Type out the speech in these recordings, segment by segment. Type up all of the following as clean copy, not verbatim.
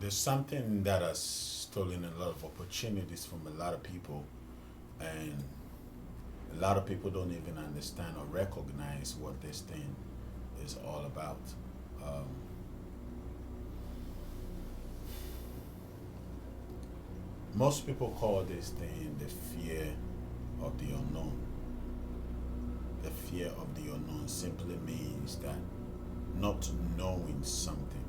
There's something that has stolen a lot of opportunities from a lot of people, and a lot of people don't even understand or recognize what this thing is all about. Um, Most people call this thing the fear of the unknown. The fear of the unknown simply means that not knowing something.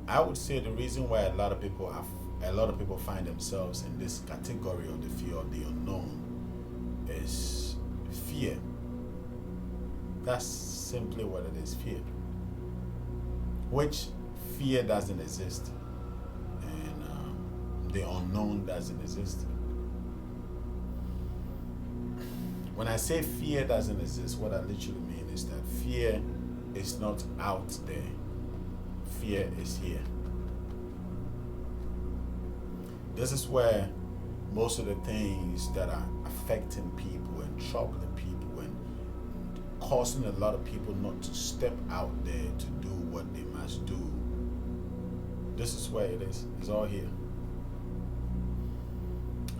I would say the reason why a lot of people find themselves in this category of the fear of the unknown is fear. That's simply what it is, fear. Which fear doesn't exist, and the unknown doesn't exist. When I say fear doesn't exist, what I literally mean is that fear is not out there. Fear is here. This is where most of the things that are affecting people and troubling people and causing a lot of people not to step out there to do what they must do. This is where it is. It's all here.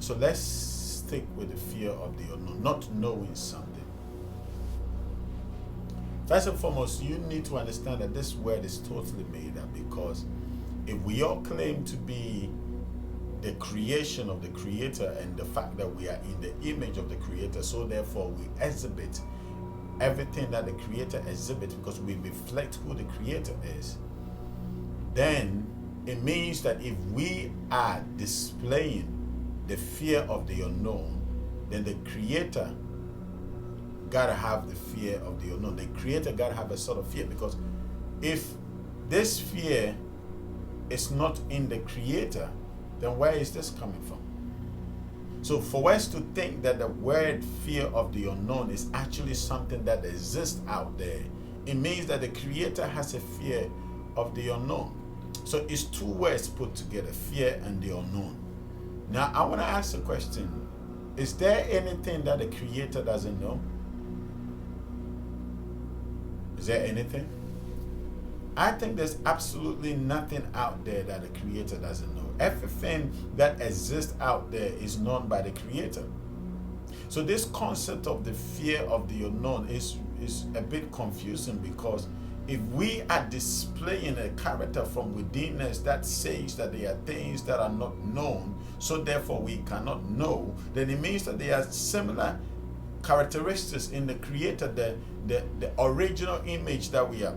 So let's stick with the fear of the unknown, not knowing something. First and foremost, you need to understand that this word is totally made up, because if we all claim to be the creation of the Creator and the fact that we are in the image of the Creator, so therefore we exhibit everything that the Creator exhibits because we reflect who the Creator is, then it means that if we are displaying the fear of the unknown, then the Creator gotta have the fear of the unknown. The Creator gotta have a sort of fear, because if this fear is not in the Creator, then where is this coming from? So for us to think that the word fear of the unknown is actually something that exists out there, it means that the Creator has a fear of the unknown. So it's two words put together, fear and the unknown. Now I want to ask a question. Is there anything that the Creator doesn't know? Is there anything? I think there's absolutely nothing out there that the Creator doesn't know. Everything that exists out there is known by the Creator. So this concept of the fear of the unknown is a bit confusing, because if we are displaying a character from within us that says that there are things that are not known, so therefore we cannot know, then it means that there are similar characteristics in the Creator, the original image that we are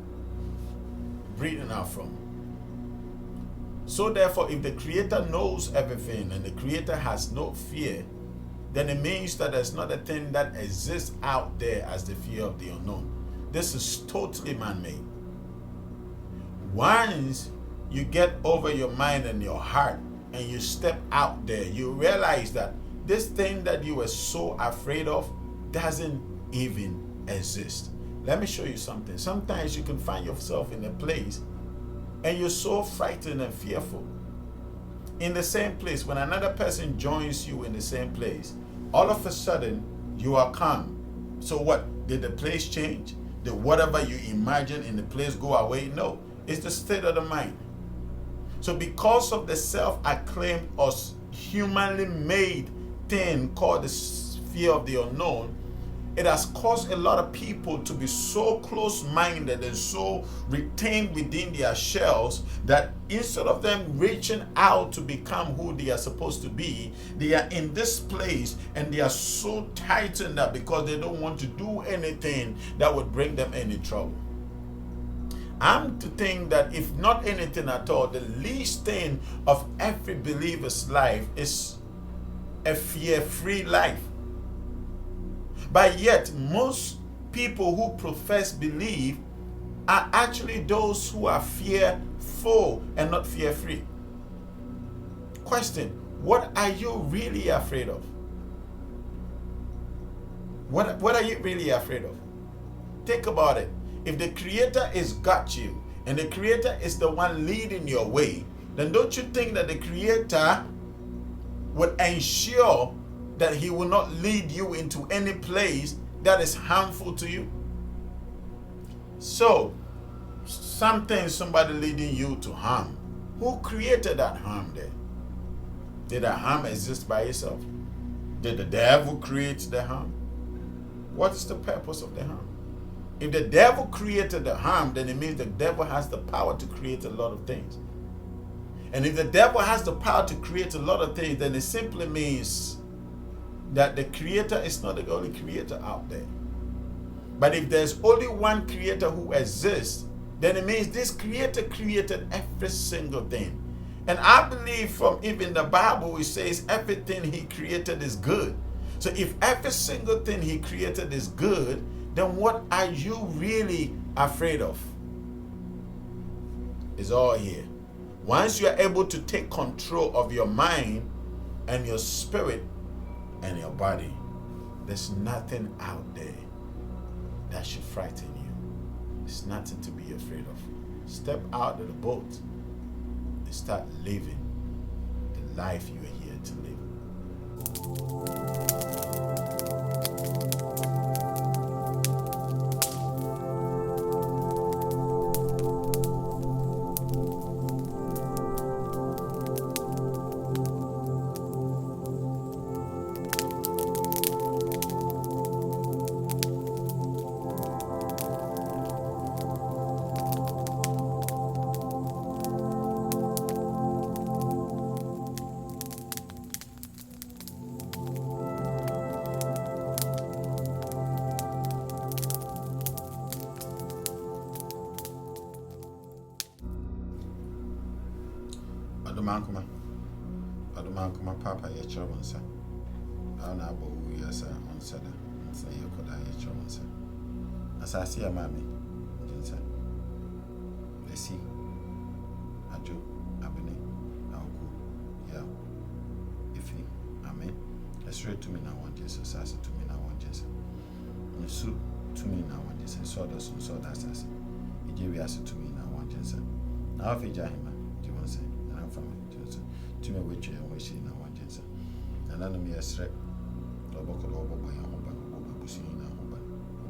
breathing out from. So therefore, if the Creator knows everything and the Creator has no fear, then it means that there's not a thing that exists out there as the fear of the unknown. This is totally man-made. Once you get over your mind and your heart and you step out there, you realize that this thing that you were so afraid of doesn't even exist. Let me show you something. Sometimes you can find yourself in a place and you're so frightened and fearful. In the same place, when another person joins you in the same place, all of a sudden you are calm. So what? Did the place change? Did whatever you imagine in the place go away? No. It's the state of the mind. So because of the self-acclaimed or humanly made thing called the fear of the unknown, it has caused a lot of people to be so close-minded and so retained within their shells that instead of them reaching out to become who they are supposed to be, they are in this place and they are so tightened up because they don't want to do anything that would bring them any trouble. I'm to think that if not anything at all, the least thing of every believer's life is a fear-free life. But yet, most people who profess belief are actually those who are fearful and not fear-free. Question: what are you really afraid of? What are you really afraid of? Think about it. If the Creator is got you and the Creator is the one leading your way, then don't you think that the Creator would ensure that He will not lead you into any place that is harmful to you? So, somebody leading you to harm. Who created that harm there? Did that harm exist by itself? Did the devil create the harm? What is the purpose of the harm? If the devil created the harm, then it means the devil has the power to create a lot of things. And if the devil has the power to create a lot of things, then it simply means that the creator is not the only creator out there. But if there's only one creator who exists, then it means this creator created every single thing. And I believe from even the Bible, it says everything he created is good. So if every single thing he created is good, then what are you really afraid of? It's all here. Once you are able to take control of your mind and your spirit and your body, there's nothing out there that should frighten you. It's nothing to be afraid of. Step out of the boat and start living the life you are here to live. Adumankuma papa yechira wonsa. Ana abo yasa onsada. Nsa yekoda yechira wonsa. Asasi ya mami. Jinsa. Lesi. Ajo abene auku ya. Ifi. Amen. Esre to me na one Jesus. Sasa to me na one Jesus. Nsu to me na one Jesus. So that's us. Ijewi asu to me na one Jesus. Na afi jahima. Do you want to say? And I'm from Jesus. To me which and we see now one Jesus. And then me a strep. Oboko obo ya hoba obo busi na hoba.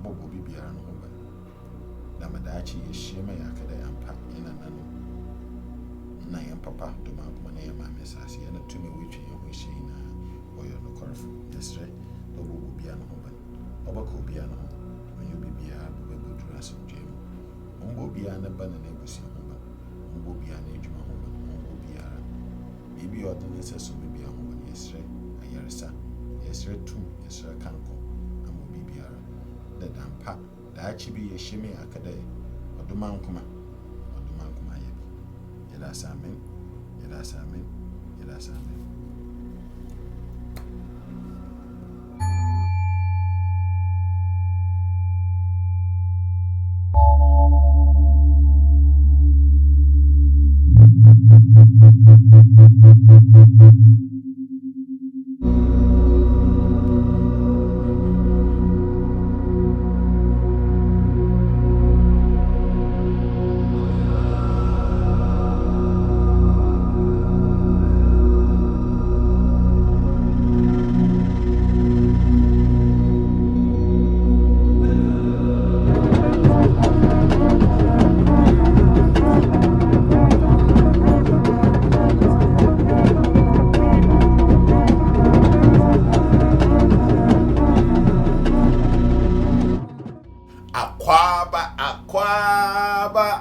Obo bibia na hoba. Na madachi yeshima yakada yampa ina nanu. Na yampapa to ma kuma na yama mesasi na to me which and we see na oyo no korfu. Yes right. Obo bibia na hoba. Oboko bibia na hoba. When you bibia obo budura some jam. Ombo bibia na bana na busi hoba. Ombo bibia na ejuma hoba. Maybe ordinance so maybe a woman, yes, right? A yarsa, yes, right, too, yes, right, can't go. And will be biara. The dampa, the achibi, a shimmy, a cadet, or the mankuma, yabi. Yedas amen, yedas amen, yedas amen.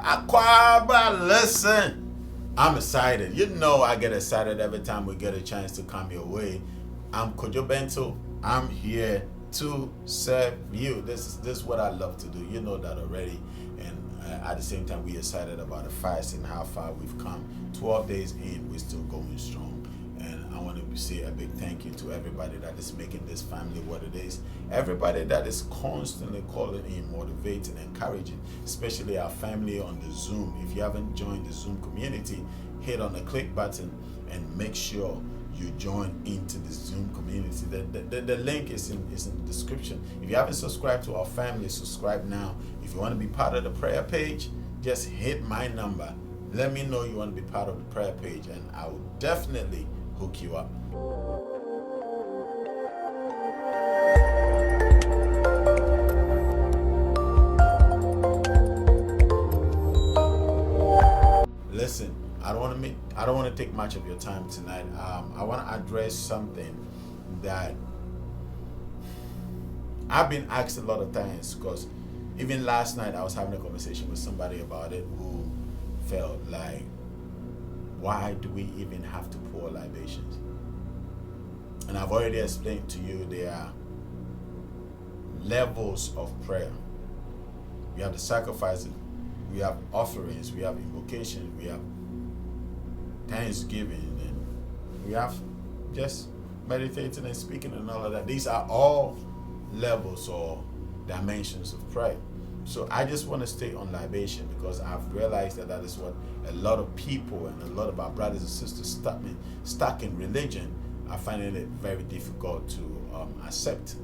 Aquaba, listen. I'm excited. You know I get excited every time we get a chance to come your way. I'm KOJO BENTIL. I'm here to serve you. This is what I love to do. You know that already. And at the same time, we're excited about the fast and how far we've come. 12 days in, we're still going strong. And I want to say a big thank you to everybody that is making this family what it is. Everybody that is constantly calling in, motivating, encouraging, especially our family on the Zoom. If you haven't joined the Zoom community, hit on the click button and make sure you join into the Zoom community. The link is in the description. If you haven't subscribed to our family, subscribe now. If you want to be part of the prayer page, just hit my number. Let me know you want to be part of the prayer page, and I will definitely hook you up. I don't want to take much of your time tonight. I want to address something that I've been asked a lot of times, because even last night I was having a conversation with somebody about it who felt like, why do we even have to pour libations? And I've already explained to you there are levels of prayer. We have the sacrifices, we have offerings, we have invocation, we have thanksgiving, and we have just meditating and speaking and all of that. These are all levels or dimensions of prayer. So I just want to stay on libation, because I've realized that is what a lot of people and a lot of our brothers and sisters stuck in religion are finding it very difficult to accept.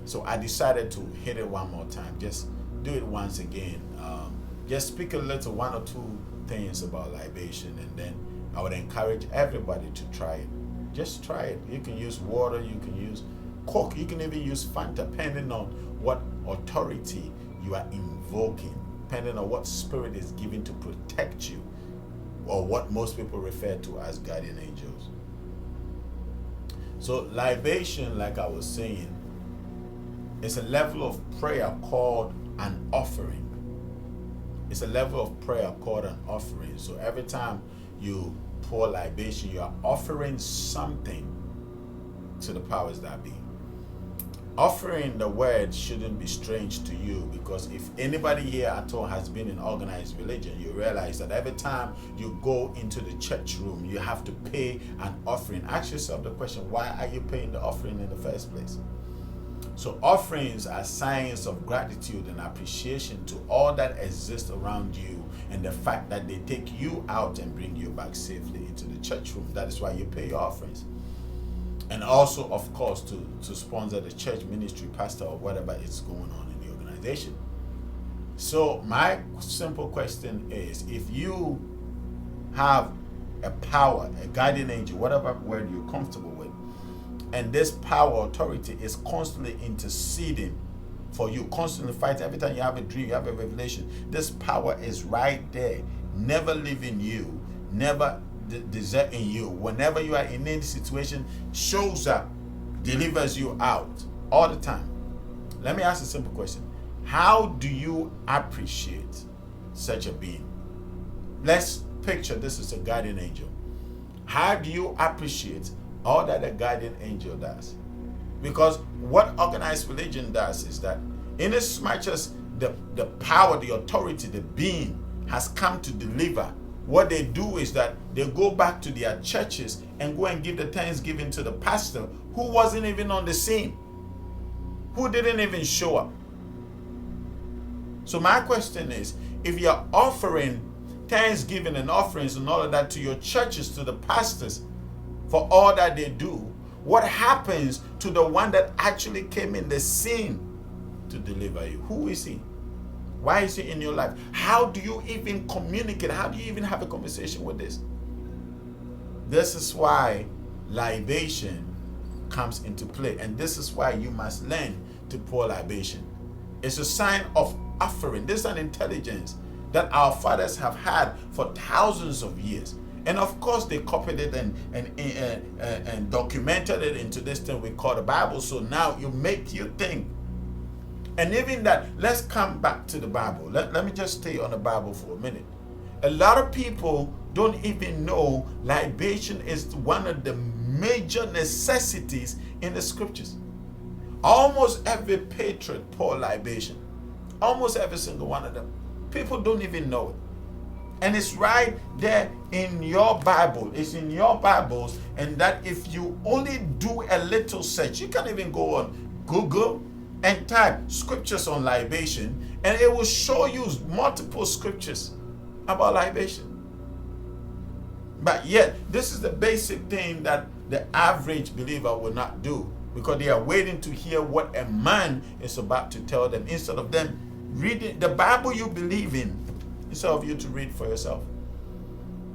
So I decided to hit it one more time. Just do it once again. Just speak a little, one or two things about libation, and then I would encourage everybody to try it. Just try it. You can use water, you can use Coke, you can even use Fanta, depending on what authority you are invoking, depending on what spirit is given to protect you, or what most people refer to as guardian angels. So libation, like I was saying, is a level of prayer called an offering. It's a level of prayer called an offering. So every time you pour libation, you are offering something to the powers that be. Offering, the word shouldn't be strange to you, because if anybody here at all has been in organized religion, you realize that every time you go into the church room, you have to pay an offering. Ask yourself the question, why are you paying the offering in the first place? So offerings are signs of gratitude and appreciation to all that exists around you, and the fact that they take you out and bring you back safely into the church room. That is why you pay your offerings. And also, of course, to sponsor the church ministry, pastor, or whatever is going on in the organization. So my simple question is, if you have a power, a guardian angel, whatever word you're comfortable with, and this power, authority is constantly interceding for you, constantly fighting. Every time you have a dream, you have a revelation, this power is right there, never leaving you, never deserting you. Whenever you are in any situation, shows up, delivers you out all the time. Let me ask a simple question. How do you appreciate such a being? Let's picture this is a guardian angel. How do you appreciate all that a guardian angel does? Because what organized religion does is that, in as much as the power, the authority, the being has come to deliver, what they do is that they go back to their churches and go and give the thanksgiving to the pastor who wasn't even on the scene, who didn't even show up. So my question is, if you're offering thanksgiving and offerings and all of that to your churches, to the pastors, for all that they do, what happens to the one that actually came in the scene to deliver you? Who is he? Why is he in your life? How do you even communicate? How do you even have a conversation with this? This is why libation comes into play, and this is why you must learn to pour libation. It's a sign of offering. This is an intelligence that our fathers have had for thousands of years. And of course, they copied it and documented it into this thing we call the Bible. So now you make you think. And even that, let's come back to the Bible. Let me just stay on the Bible for a minute. A lot of people don't even know libation is one of the major necessities in the scriptures. Almost every patriot pour libation. Almost every single one of them. People don't even know it. And it's right there in your Bible. It's in your Bibles. And that if you only do a little search, you can even go on Google and type scriptures on libation, and it will show you multiple scriptures about libation. But yet, this is the basic thing that the average believer will not do, because they are waiting to hear what a man is about to tell them, instead of them reading the Bible you believe in, instead of you to read for yourself.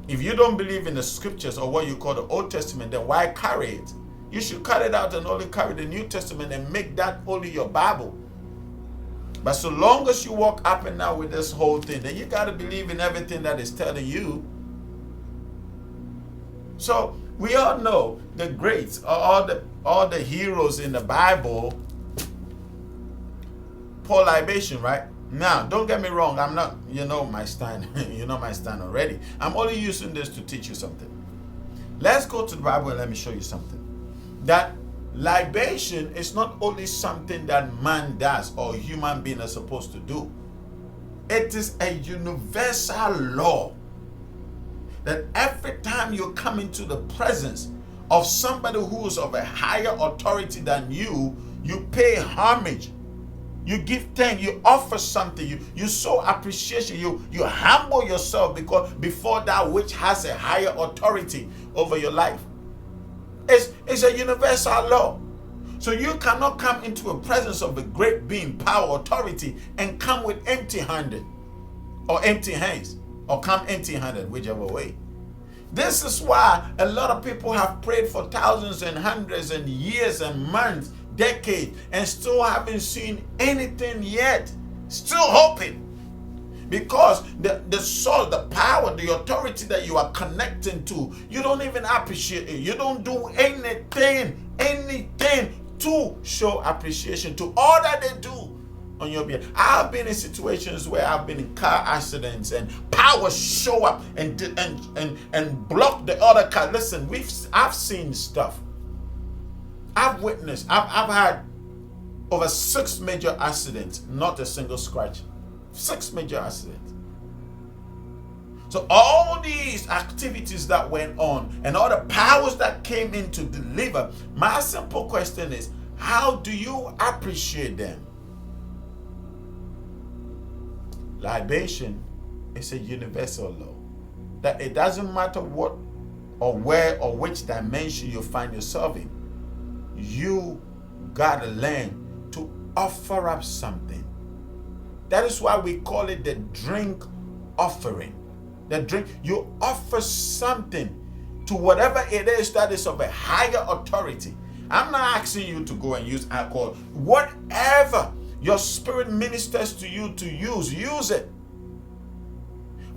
If you don't believe in the scriptures, or what you call the Old Testament, then why carry it? You should cut it out and only carry the New Testament and make that only your Bible. But so long as you walk up and down with this whole thing, then you got to believe in everything that is telling you. So we all know the greats, all the heroes in the Bible pour libation, right? Now, don't get me wrong. I'm not, you know my stand. You know my stand already. I'm only using this to teach you something. Let's go to the Bible and let me show you something. That libation is not only something that man does or human being are supposed to do. It is a universal law that every time you come into the presence of somebody who is of a higher authority than you, you pay homage. You give thanks, you offer something, you show appreciation, you humble yourself because before that which has a higher authority over your life. It's a universal law. So you cannot come into a presence of a great being, power, authority, and come with empty-handed or empty hands, or come empty-handed, whichever way. This is why a lot of people have prayed for thousands and hundreds and years and months, decades, and still haven't seen anything yet. Still hoping. Because the soul, the power, the authority that you are connecting to, you don't even appreciate it. You don't do anything to show appreciation to all that they do on your behalf. I've been in situations where I've been in car accidents and power show up and block the other car. Listen, I've seen stuff. I've witnessed. I've had over 6 major accidents, not a single scratch. 6 major accidents. So all these activities that went on and all the powers that came in to deliver, my simple question is, how do you appreciate them? Libation is a universal law. That it doesn't matter what or where or which dimension you find yourself in, you gotta learn to offer up something. That is why we call it the drink offering. The drink, you offer something to whatever it is that is of a higher authority. I'm not asking you to go and use alcohol. Whatever your spirit ministers to you to use it.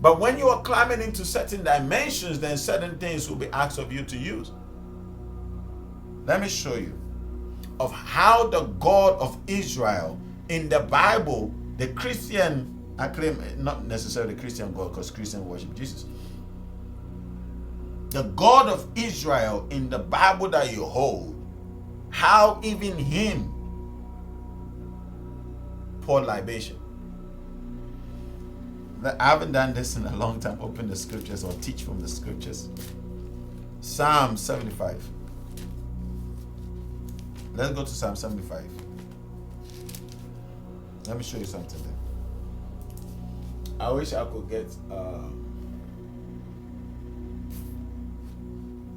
But when you are climbing into certain dimensions, then certain things will be asked of you to use. Let me show you of how the God of Israel in the Bible, the Christian, I claim not necessarily Christian God because Christians worship Jesus. The God of Israel in the Bible that you hold, how even him poured libation. I haven't done this in a long time, open the scriptures or teach from the scriptures. Psalm 75. Let's go to Psalm 75. Let me show you something there. I wish I could get,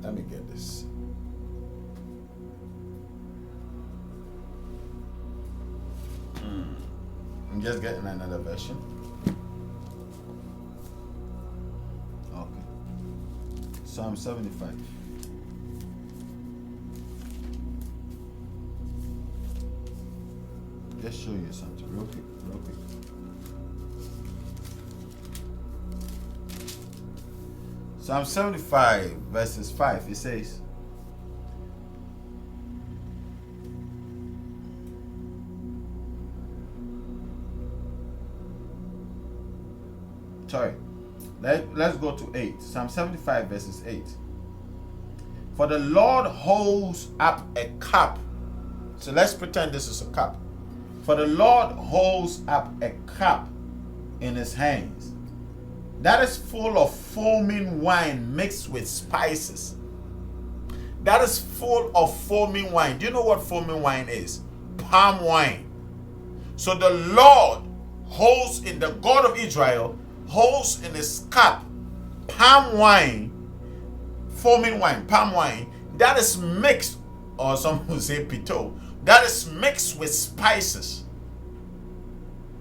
let me get this. I'm just getting another version. Okay. Psalm 75. Just show you something real quick. Psalm 75 verses 5, it says, let's go to 8. Psalm 75 verses 8. For the Lord holds up a cup. So let's pretend this is a cup. For the Lord holds up a cup in his hands that is full of foaming wine mixed with spices. That is full of foaming wine. Do you know what foaming wine is? Palm wine. So the Lord holds in, the God of Israel holds in his cup palm wine, foaming wine, palm wine, that is mixed, or some would say pito, that is mixed with spices,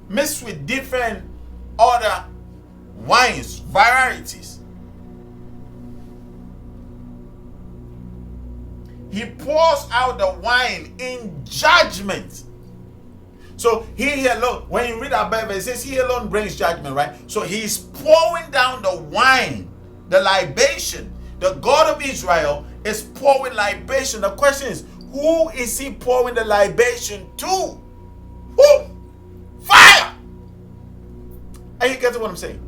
mixed with different other wines, varieties. He pours out the wine in judgment. So he alone, when you read our Bible, it says he alone brings judgment, right? So he's pouring down the wine, the libation, the God of Israel is pouring libation. The question is, who is he pouring the libation to? Who? Fire! Are you getting what I'm saying?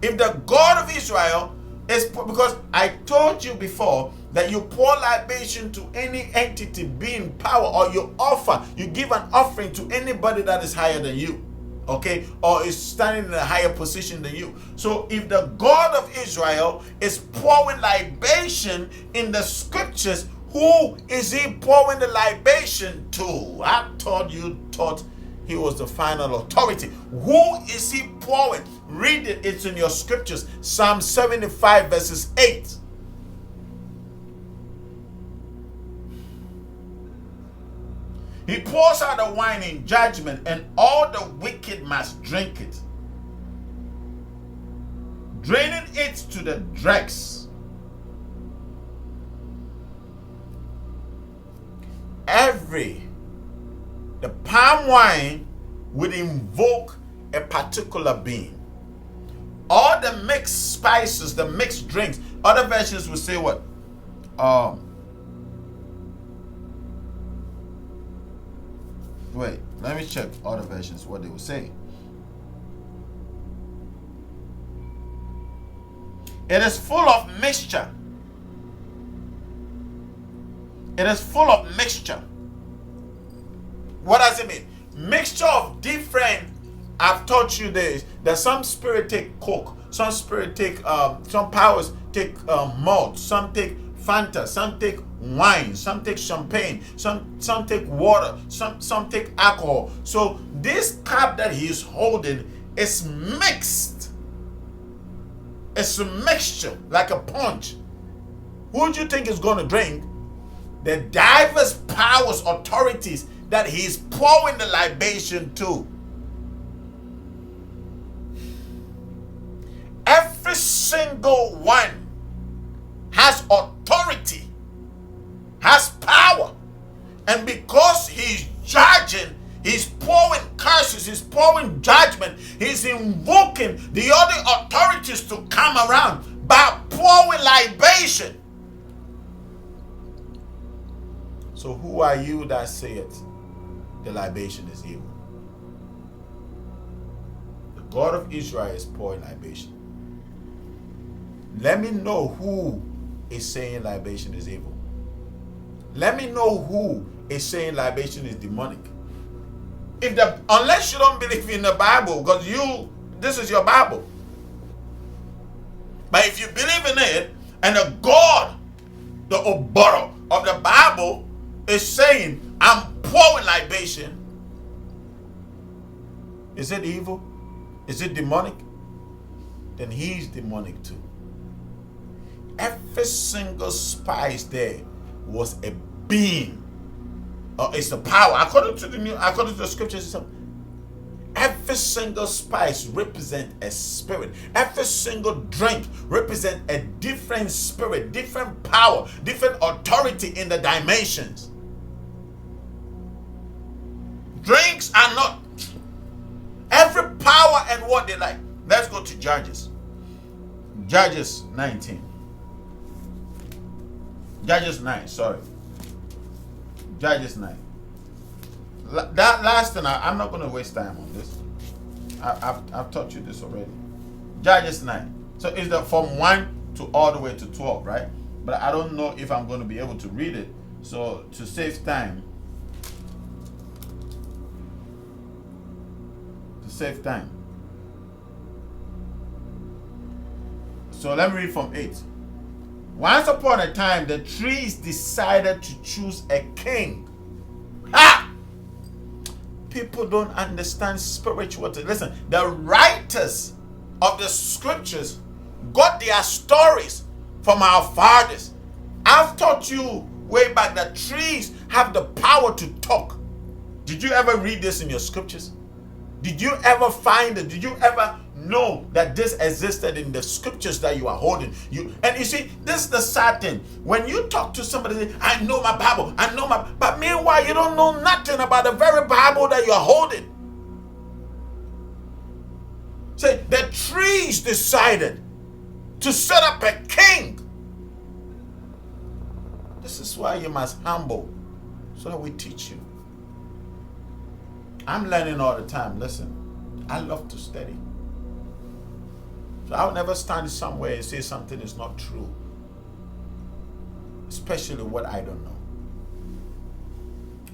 If the God of Israel is, because I told you before that you pour libation to any entity, being, power, or you give an offering to anybody that is higher than you, okay, or is standing in a higher position than you. So if the God of Israel is pouring libation in the scriptures, who is he pouring the libation to? I thought he was the final authority. Who is he pouring? Read it, it's in your scriptures. Psalm 75 verses 8. He pours out the wine in judgment, and all the wicked must drink it, draining it to the dregs. The palm wine would invoke a particular being. All the mixed spices, the mixed drinks, other versions will say what? Wait, let me check other versions what they will say. It is full of mixture. It is full of mixture. What does it mean? Mixture of different. I've taught you this. That some spirit take Coke, some spirit take some powers take malt, some take Fanta, some take wine, some take champagne, some take water, some take alcohol. So this cup that he's holding is mixed. It's a mixture, like a punch. Who do you think is going to drink? The diverse powers, authorities that he's pouring the libation to. Every single one has authority, has power. And because he's judging, he's pouring curses, he's pouring judgment, he's invoking the other authorities to come around by pouring libation. So who are you that saith the libation is evil? The God of Israel is pouring libation. Let me know who is saying libation is evil. Let me know who is saying libation is demonic. Unless you don't believe in the Bible, because this is your Bible. But if you believe in it, and the God, the Oboro of the Bible is saying, I'm pouring libation, is it evil? Is it demonic? Then he's demonic too. Every single spice there was a being. It's a power. According to the scriptures, every single spice represents a spirit. Every single drink represents a different spirit, different power, different authority in the dimensions. Drinks are not every power and what they like. Let's go to Judges. Judges 19. Judges 9, sorry. Judges 9. That last thing, I'm not going to waste time on this. I've taught you this already. Judges 9. So it's from 1 to all the way to 12, right? But I don't know if I'm going to be able to read it. So to save time, so let me read from 8. Once upon a time, the trees decided to choose a king. Ha! People don't understand spirituality. Listen, the writers of the scriptures got their stories from our fathers. I've taught you way back that trees have the power to talk. Did you ever read this in your scriptures? Did you ever find it? Did you ever know that this existed in the scriptures that you are holding? And you see, this is the sad thing. When you talk to somebody, I know my Bible, but meanwhile, you don't know nothing about the very Bible that you're holding. Say, the trees decided to set up a king. This is why you must humble, so that we teach you. I'm learning all the time. Listen, I love to study. So I'll never stand somewhere and say something is not true, especially what I don't know.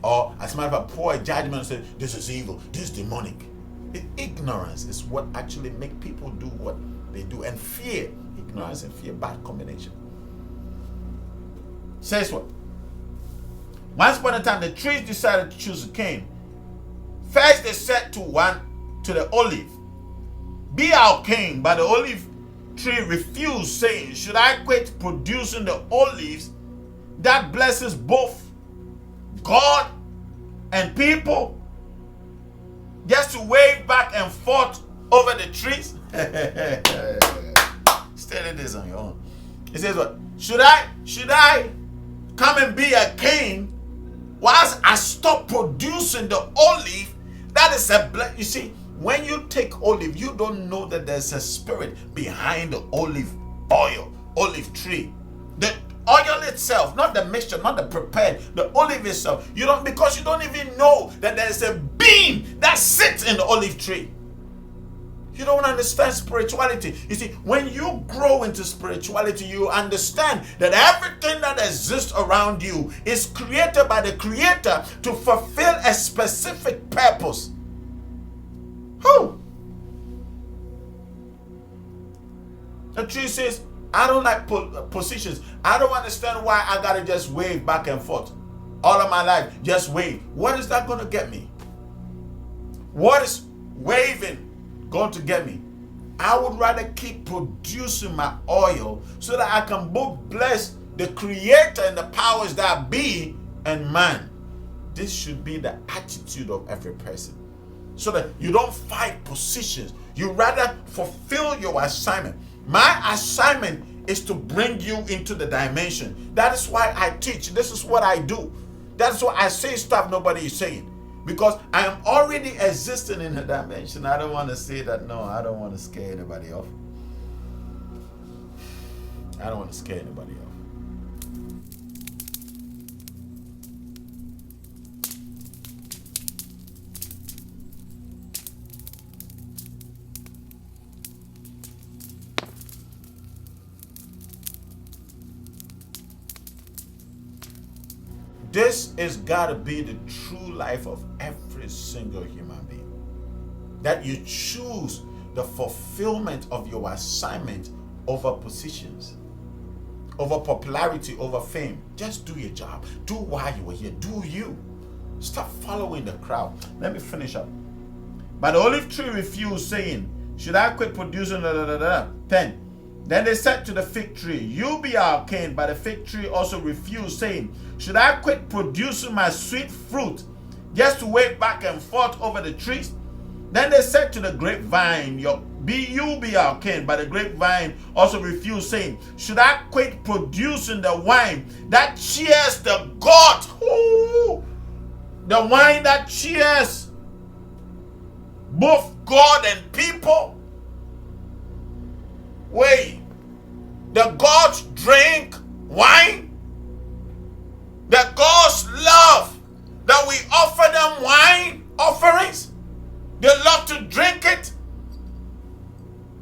Or as a matter of fact, poor judgment and say, this is evil, this is demonic. Ignorance is what actually make people do what they do. And fear, ignorance and fear, bad combination. Says what? Once upon a time, the trees decided to choose Cain. First they said to the olive, be our king. But the olive tree refused, saying, should I quit producing the olives that blesses both God and people, just to wave back and forth over the trees? Study this on your own. It says what? Should I come and be a king whilst I stop producing the olive? That is a you see, when you take olive, you don't know that there's a spirit behind the olive oil, olive tree. The oil itself, not the mixture, not the prepared, the olive itself. You don't, because you don't even know that there's a being that sits in the olive tree. You don't understand spirituality. You see, when you grow into spirituality, you understand that everything that exists around you is created by the Creator to fulfill a specific purpose. Who? The tree says, I don't like positions. I don't understand why I gotta just wave back and forth all of my life. Just wave. What is that gonna get me? What is waving going to get me? I would rather keep producing my oil so that I can both bless the Creator and the powers that be and man. This should be the attitude of every person, so that you don't fight positions. You rather fulfill your assignment. My assignment is to bring you into the dimension. That is why I teach. This is what I do. That's why I say stuff nobody is saying. Because I am already existing in a dimension. I don't want to say that. No, I don't want to scare anybody off. I don't want to scare anybody off. This is got to be the true life of every single human being. That you choose the fulfillment of your assignment over positions, over popularity, over fame. Just do your job. Do why you were here. Do you. Stop following the crowd. Let me finish up. But the olive tree refused, saying, should I quit producing? 10. Then they said to the fig tree, you be our king. But the fig tree also refused, saying, should I quit producing my sweet fruit just to wave back and forth over the trees? Then they said to the grapevine, you be our king. But the grapevine also refused, saying, should I quit producing the wine that cheers the God? Ooh, the wine that cheers both God and people? Wait, the gods drink wine? The gods love that we offer them wine offerings? They love to drink it?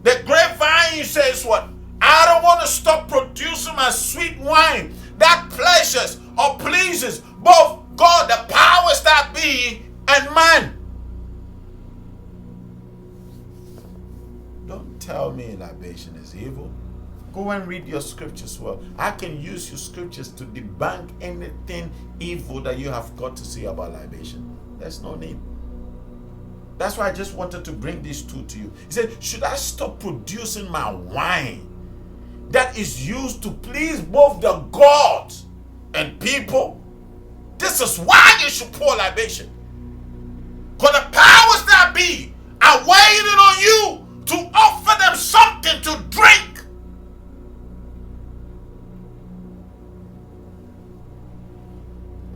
The grapevine says what? I don't want to stop producing my sweet wine that pleasures or pleases both God, the powers that be, and man. Don't tell me libation is evil. Go and read your scriptures well. I can use your scriptures to debunk anything evil that you have got to say about libation. There's no need. That's why I just wanted to bring these two to you. He said, should I stop producing my wine that is used to please both the gods and people? This is why you should pour libation. Because the powers that be are waiting on you to offer them something to drink.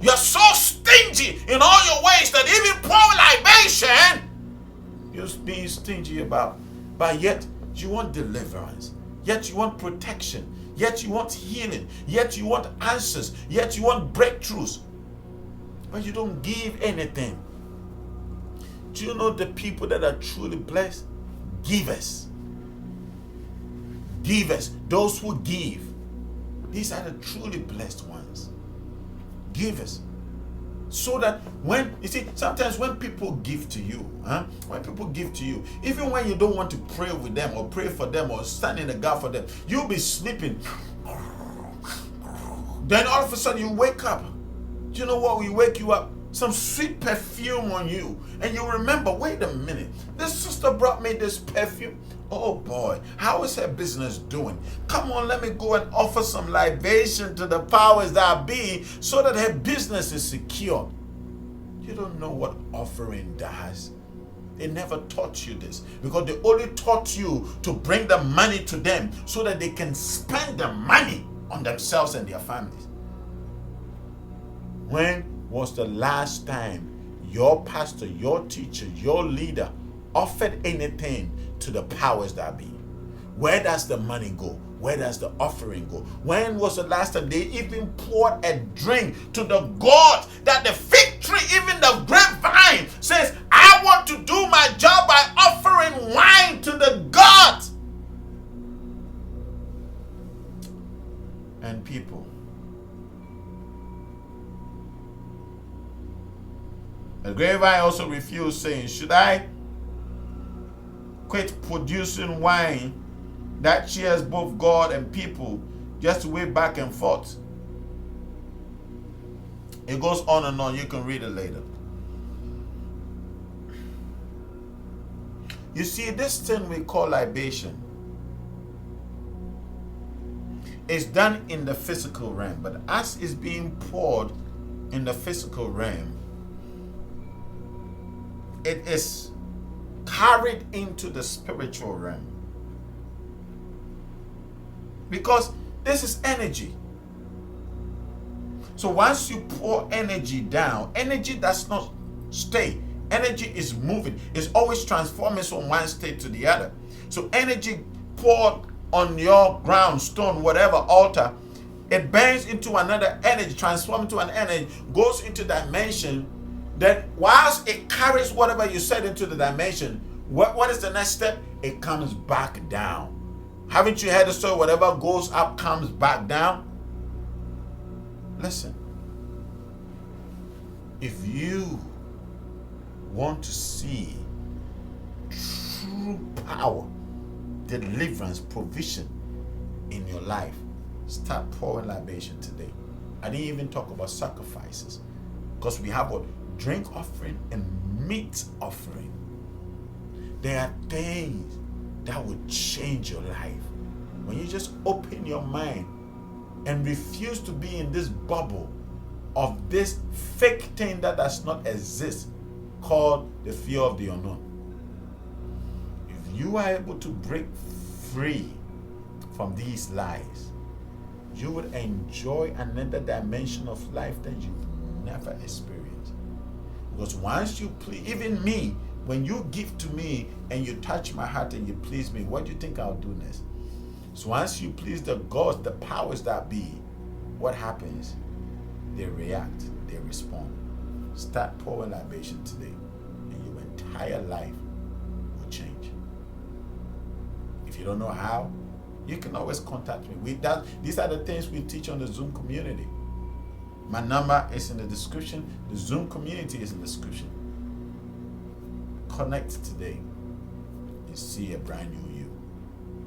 You're so stingy in all your ways that even pour libation, you're being stingy about. But yet you want deliverance. Yet you want protection. yet you want healing, yet you want answers, yet you want breakthroughs, but you don't give anything. Do you know the people that are truly blessed? Givers. Givers, those who give. These are the truly blessed ones. Givers. So that when, you see, sometimes when people give to you, when people give to you, even when you don't want to pray with them or pray for them or stand in the gap for them, you'll be sleeping. Then all of a sudden you wake up. Do you know what will wake you up? Some sweet perfume on you. And you remember, wait a minute, this sister brought me this perfume. Oh boy, how is her business doing? Come on, let me go and offer some libation to the powers that be so that her business is secure. You don't know what offering does. They never taught you this because they only taught you to bring the money to them so that they can spend the money on themselves and their families. When was the last time your pastor, your teacher, your leader offered anything to the powers that be? Where does the money go? Where does the offering go? When was the last time they even poured a drink to the God that the fig tree, even the grapevine, says, I want to do my job by offering wine to the God? And people, the grapevine also refused, saying, should I quit producing wine that cheers both God and people just to wait back and forth? It goes on and on. You can read it later. You see, this thing we call libation is done in the physical realm, but as it's being poured in the physical realm, it is carried into the spiritual realm. Because this is energy. So once you pour energy down, energy does not stay. Energy is moving. It's always transforming from one state to the other. So energy poured on your ground, stone, whatever altar, it burns into another energy, transforms into an energy, goes into dimension. Then whilst it carries whatever you said into the dimension, what is the next step? It comes back down. Haven't you heard the story? Whatever goes up comes back down. Listen, if you want to see true power, deliverance, provision in your life, start pouring libation today. I didn't even talk about sacrifices, because we have what? Drink offering and meat offering. There are things that will change your life when you just open your mind and refuse to be in this bubble of this fake thing that does not exist, called the fear of the unknown. If you are able to break free from these lies, you would enjoy another dimension of life that you've never experienced. Because once you please, even me, when you give to me and you touch my heart and you please me, what do you think I'll do next? So once you please the gods, the powers that be, what happens? They react, they respond. Start pouring libation today, and your entire life will change. If you don't know how, you can always contact me. These are the things we teach on the Zoom community. My number is in the description. The Zoom community is in the description. Connect today and see a brand new you.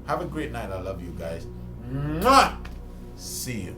Have a great night. I love you guys. Mwah! See you.